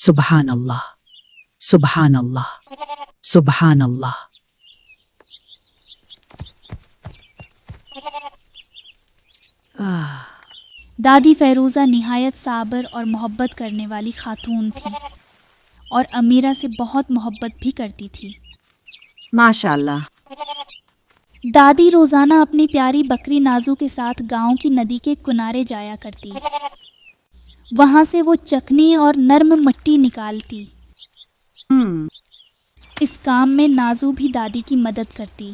सुभान अल्लाह, सुभान अल्लाह, सुभान अल्लाह। दादी फ़ैरूज़ा निहायत साबर और मोहब्बत करने वाली खातून थी और अमीरा से बहुत मोहब्बत भी करती थी। माशाअल्लाह। दादी रोज़ाना अपनी प्यारी बकरी नाजू के साथ गांव की नदी के किनारे जाया करती। वहाँ से वो चकनी और नर्म मिट्टी निकालती। इस काम में नाजू भी दादी की मदद करती।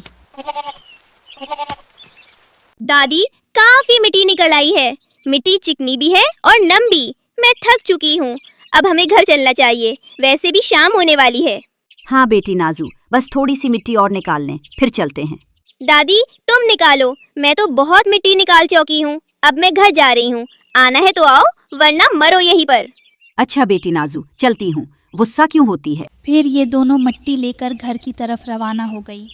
दादी, काफी मिट्टी निकल आई है। मिट्टी चिकनी भी है और नम भी। मैं थक चुकी हूँ। अब हमें घर चलना चाहिए। वैसे भी शाम होने वाली है। हाँ बेटी नाजू, बस थोड़ी सी मिट्टी और निकाल लें, फिर चलते हैं। दादी, तुम निकालो। मैं तो बहुत मिट्टी निकाल चुकी हूँ। अब मैं घर जा रही हूँ। आना है तो आओ, वरना मरो यहीं पर। अच्छा बेटी नाजू, चलती हूँ। गुस्सा क्यों होती है? फिर ये दोनों मिट्टी लेकर घर की तरफ रवाना हो गई।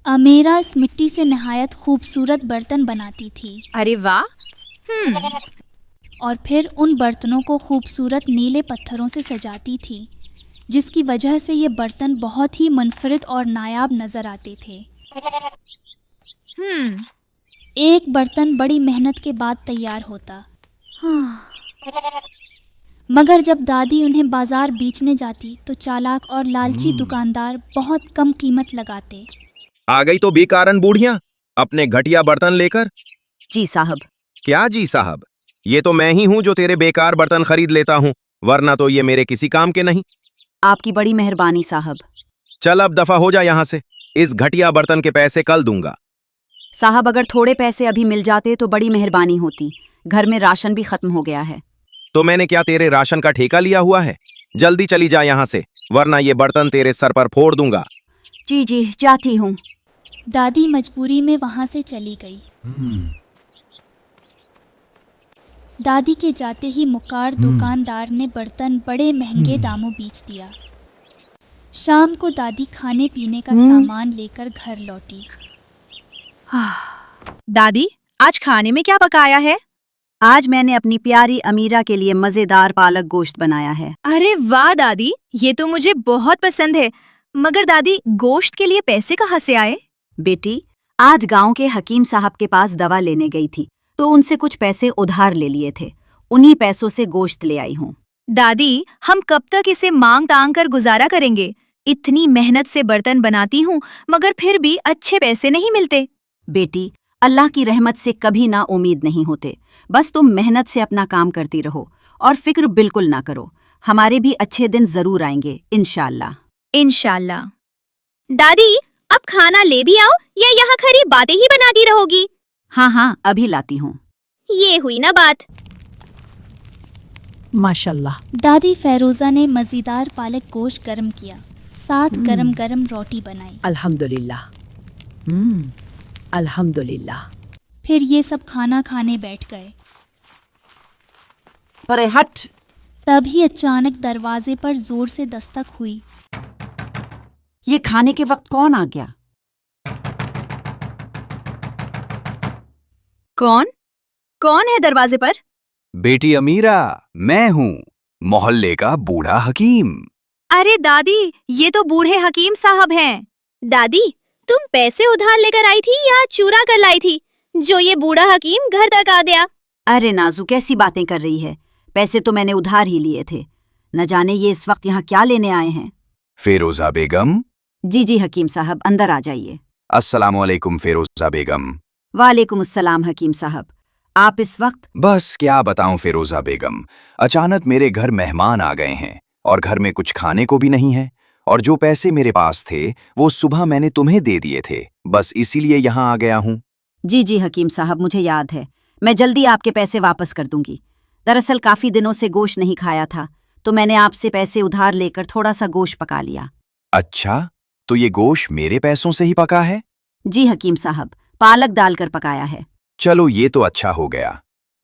अमीरा इस मिट्टी से नहायत खूबसूरत बर्तन बनाती थी। अरे वाह। और फिर उन बर्तनों को खूबसूरत नीले पत्थरों से सजाती थी, जिसकी वजह से ये बर्तन बहुत ही मुनफरिद और नायाब नज़र आते थे। एक बर्तन बड़ी मेहनत के बाद तैयार होता। मगर जब दादी उन्हें बाजार बेचने जाती तो चालाक और लालची दुकानदार बहुत कम कीमत लगाते। आ गई तो बेकारन बूढ़ियां अपने घटिया बर्तन लेकर। जी साहब। क्या जी साहब? ये तो मैं ही हूँ जो तेरे बेकार बर्तन खरीद लेता हूँ, वरना तो ये मेरे किसी काम के नहीं। आपकी बड़ी मेहरबानी साहब। चल अब दफा हो जा यहाँ से। इस घटिया बर्तन के पैसे कल दूंगा। साहब, अगर थोड़े पैसे अभी मिल जाते तो बड़ी मेहरबानी होती। घर में राशन भी खत्म हो गया है। तो मैंने क्या तेरे राशन का ठेका लिया हुआ है? जल्दी चली जा यहाँ से, वरना ये बर्तन तेरे सर पर फोड़ दूंगा। जी जी, जाती हूँ। दादी मजबूरी में वहाँ से चली गई। दादी के जाते ही मुकार दुकानदार ने बर्तन बड़े महंगे दामों बेच दिया। शाम को दादी खाने पीने का सामान लेकर घर लौटी। दादी, आज खाने में क्या पकाया है? आज मैंने अपनी प्यारी अमीरा के लिए मजेदार पालक गोश्त बनाया है। अरे वाह दादी, ये तो मुझे बहुत पसंद है। मगर दादी, गोश्त के लिए पैसे कहाँ से आए? बेटी, आज गांव के हकीम साहब के पास दवा लेने गई थी, तो उनसे कुछ पैसे उधार ले लिए थे। उन्हीं पैसों से गोश्त ले आई हूँ। दादी, हम कब तक इसे मांग तांग कर गुजारा करेंगे? इतनी मेहनत से बर्तन बनाती हूँ, मगर फिर भी अच्छे पैसे नहीं मिलते। बेटी, अल्लाह की रहमत से कभी ना उम्मीद नहीं होते। बस तुम मेहनत से अपना काम करती रहो और फिक्र बिल्कुल ना करो। हमारे भी अच्छे दिन जरूर आएंगे, इंशाअल्लाह। इंशाअल्लाह। दादी, अब खाना ले भी आओ या यहाँ खरी बातें ही बनाती रहोगी? हाँ हाँ, अभी लाती हूँ। ये हुई ना बात। माशाल्लाह। दादी फ़ैरूज़ा ने मज़ेदार पालक गोश्त गर्म किया, साथ गरम गरम रोटी बनाई। अल्हम्दुलिल्लाह। अल्हम्दुलिल्लाह। फिर ये सब खाना खाने बैठ गए। अरे हट। तभी अचानक दरवाजे पर जोर से दस्तक हुई। ये खाने के वक्त कौन आ गया? कौन? कौन है दरवाजे पर? बेटी अमीरा, मैं हूँ, मोहल्ले का बूढ़ा हकीम। अरे दादी, ये तो बूढ़े हकीम साहब हैं। दादी, तुम पैसे उधार लेकर आई थी या चूरा कर लाई थी, जो ये बूढ़ा हकीम घर तक आ गया? अरे नाजू, कैसी बातें कर रही है? पैसे तो मैंने उधार ही लिए थे। न जाने ये इस वक्त यहाँ क्या लेने आए हैं। फेरोजा बेगम। जी जी हकीम साहब, अंदर आ जाइए। अस्सलाम वालेकुम फेरोजा बेगम। वालेकुम अस्सलाम हकीम साहब। आप इस वक्त? बस क्या बताऊं फेरोजा बेगम, अचानक मेरे घर मेहमान आ गए हैं और घर में कुछ खाने को भी नहीं है, और जो पैसे मेरे पास थे वो सुबह मैंने तुम्हें दे दिए थे। बस इसीलिए यहाँ आ गया हूँ। जी जी हकीम साहब, मुझे याद है। मैं जल्दी आपके पैसे वापस कर दूंगी। दरअसल काफी दिनों से गोश्त नहीं खाया था, तो मैंने आपसे पैसे उधार लेकर थोड़ा सा गोश्त पका लिया। अच्छा, तो ये गोश्त मेरे पैसों से ही पका है? जी हकीम साहब, पालक डालकर पकाया है। चलो ये तो अच्छा हो गया।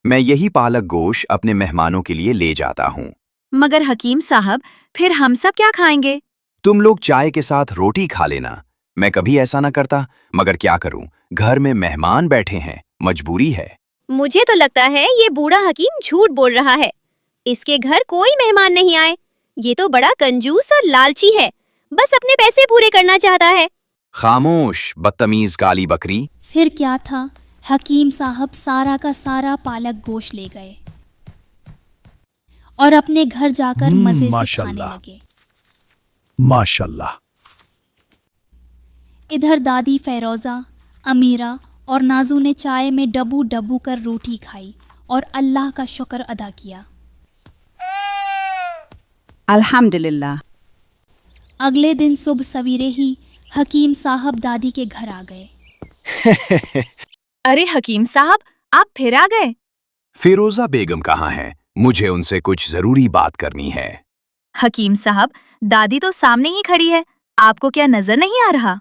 मैं यही पालक गोश्त अपने मेहमानों के लिए ले जाता हूँ। मगर हकीम साहब, फिर हम सब क्या खाएंगे? तुम लोग चाय के साथ रोटी खा लेना। मैं कभी ऐसा ना करता, मगर क्या करूं, घर में मेहमान बैठे हैं, मजबूरी है। मुझे तो लगता है ये बूढ़ा हकीम झूठ बोल रहा है। इसके घर कोई मेहमान नहीं आए। ये तो बड़ा कंजूस और लालची है, बस अपने पैसे पूरे करना चाहता है। खामोश बदतमीज काली बकरी। फिर क्या था, हकीम साहब सारा का सारा पालक गोश्त ले गए और अपने घर जाकर मजे से खाने माशाल्लाह। लगे। माशाल्लाह। इधर दादी फेरोजा, अमीरा और नाजू ने चाय में डबू डबू कर रोटी खाई और अल्लाह का शुक्र अदा किया। अल्हम्दुलिल्लाह। अगले दिन सुबह सवेरे ही हकीम साहब दादी के घर आ गए। अरे हकीम साहब, आप फिर आ गए। फिरोजा बेगम कहाँ है? मुझे उनसे कुछ जरूरी बात करनी है। हकीम साहब, दादी तो सामने ही खड़ी है, आपको क्या नजर नहीं आ रहा?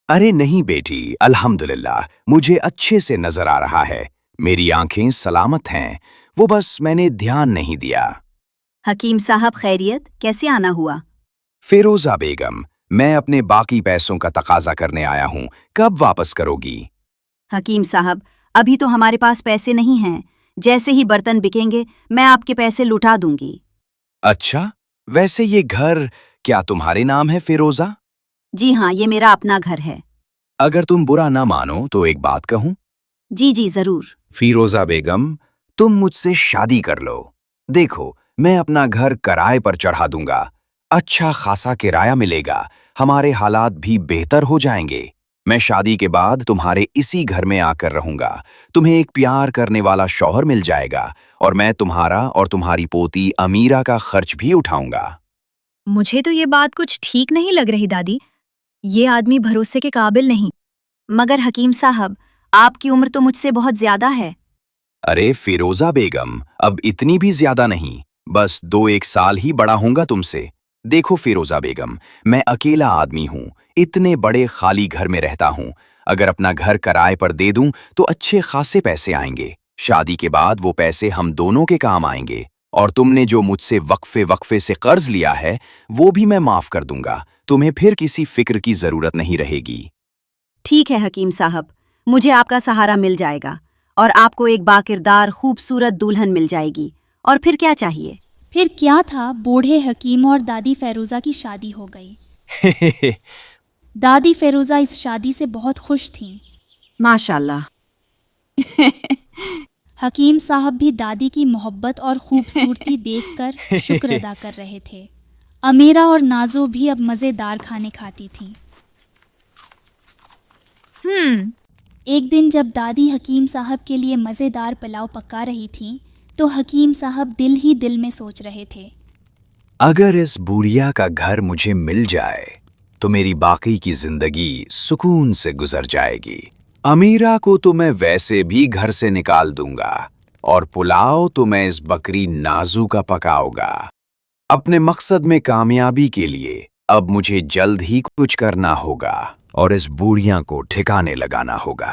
अरे नहीं बेटी, अल्हम्दुलिल्लाह मुझे अच्छे से नजर आ रहा है। मेरी आंखें सलामत हैं, वो बस मैंने ध्यान नहीं दिया। हकीम साहब खैरियत, कैसे आना हुआ? फिरोजा बेगम, मैं अपने बाकी पैसों का तकाजा करने आया हूँ, कब वापस करोगी? हकीम साहब, अभी तो हमारे पास पैसे नहीं हैं। जैसे ही बर्तन बिकेंगे मैं आपके पैसे लुटा दूंगी। अच्छा, वैसे ये घर क्या तुम्हारे नाम है फिरोजा? जी हाँ, ये मेरा अपना घर है। अगर तुम बुरा ना मानो तो एक बात कहूँ? जी जी जरूर। फिरोजा बेगम, तुम मुझसे शादी कर लो। देखो, मैं अपना घर किराए पर चढ़ा दूंगा, अच्छा खासा किराया मिलेगा, हमारे हालात भी बेहतर हो जाएंगे। मैं शादी के बाद तुम्हारे इसी घर में आकर रहूंगा, तुम्हें एक प्यार करने वाला शौहर मिल जाएगा और मैं तुम्हारा और तुम्हारी पोती अमीरा का खर्च भी उठाऊंगा। मुझे तो ये बात कुछ ठीक नहीं लग रही दादी, ये आदमी भरोसे के काबिल नहीं। मगर हकीम साहब, आपकी उम्र तो मुझसे बहुत ज्यादा है। अरे फिरोजा बेगम, अब इतनी भी ज्यादा नहीं, बस 2-1 साल ही बड़ा होऊंगा तुमसे। देखो फिरोजा बेगम, मैं अकेला आदमी हूँ, इतने बड़े खाली घर में रहता हूँ। अगर अपना घर किराए पर दे दूं तो अच्छे खासे पैसे आएंगे। शादी के बाद वो पैसे हम दोनों के काम आएंगे और तुमने जो मुझसे वक्फे से कर्ज लिया है वो भी मैं माफ कर दूंगा। तुम्हें फिर किसी फिक्र की जरूरत नहीं रहेगी। ठीक है हकीम साहब, मुझे आपका सहारा मिल जाएगा और आपको एक बाकिरदार खूबसूरत दुल्हन मिल जाएगी। और फिर क्या चाहिए? फिर क्या था, बूढ़े हकीम और दादी फेरोजा की शादी हो गई। दादी फेरोजा इस शादी से बहुत खुश थीं। माशाल्लाह। हकीम साहब भी दादी की मोहब्बत और खूबसूरती देखकर शुक्र अदा कर रहे थे। अमीरा और नाजो भी अब मज़ेदार खाने खाती थीं। एक दिन जब दादी हकीम साहब के लिए मज़ेदार पुलाव पका रही थीं, तो हकीम साहब दिल ही दिल में सोच रहे थे, अगर इस बुढ़िया का घर मुझे मिल जाए तो मेरी बाकी की जिंदगी सुकून से गुजर जाएगी। अमीरा को तो मैं वैसे भी घर से निकाल दूंगा और पुलाव तो मैं इस बकरी नाजू का पकाऊंगा। अपने मकसद में कामयाबी के लिए अब मुझे जल्द ही कुछ करना होगा और इस बुढ़िया को ठिकाने लगाना होगा।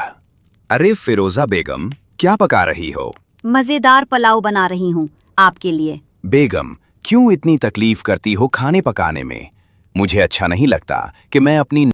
अरे फिरोजा बेगम, क्या पका रही हो? मजेदार पुलाव बना रही हूँ आपके लिए। बेगम, क्यों इतनी तकलीफ करती हो खाने पकाने में? मुझे अच्छा नहीं लगता कि मैं अपनी